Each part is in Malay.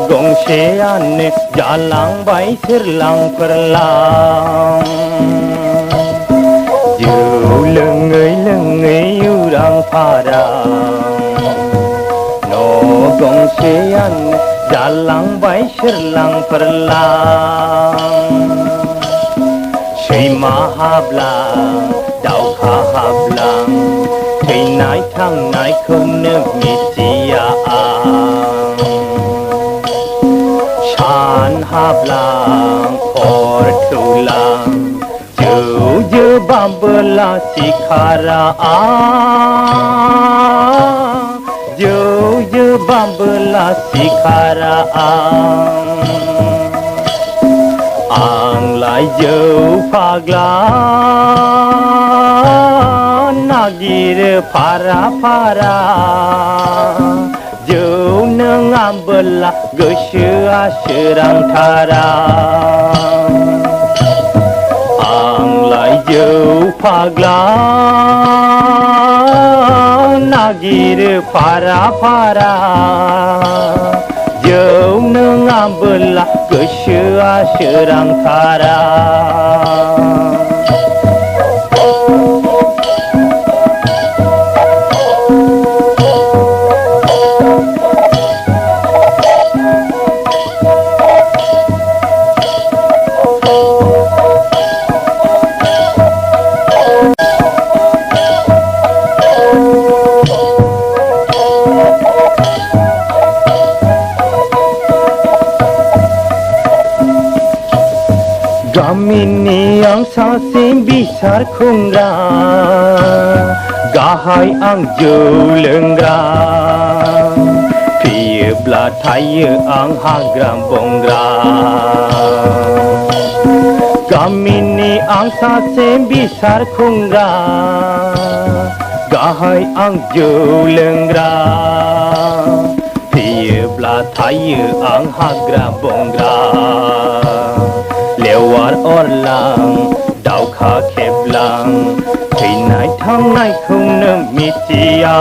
gongsean jalang bai sirlang perlang ju lengai urang parang no gongsean jalang bai sirlang perlang Sri mahablang đau kha hablang thầy nai thang nai không nước mitia shan hablang or thulang ju bambla sikhara ju bambla sikhara ang lai dâu pagla nagir para dâu nang ambela gesya serang thara ang lai dâu pagla nagir para dâu nang ambela gesya serang thara Gamini ang sasim bisar khungra gahai ang julengra piebla thai ang hagram bongra Gamini ang sasim bisar khungra gahai ang julengra piebla thai ang hagram bongra lewar orlang đau kha kheblang thầy nai thang nai không nơ mitia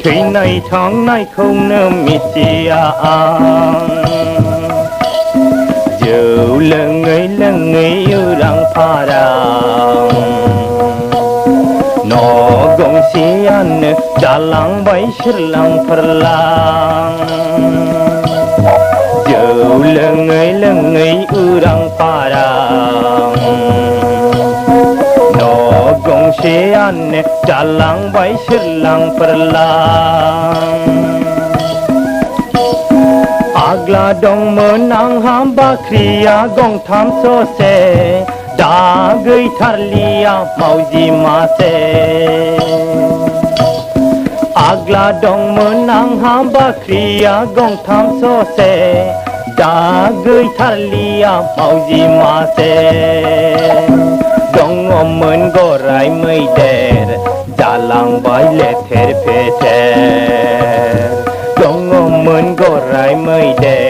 thầy nai thang nai không nơ mitia dâu lengai urang parang no gong sian dalang bai sirlang perlang dâu lengai urang parang no gong sean dalang bai sirlang perlang agla dong menang hamba kriya gong tham so se da gei tharlia mauji mase agla dong menang hamba kriya gong tham so se da gei tharlia mauji mase dong omen gorai mei der jalang bai le ther peter dong omen gorai mei der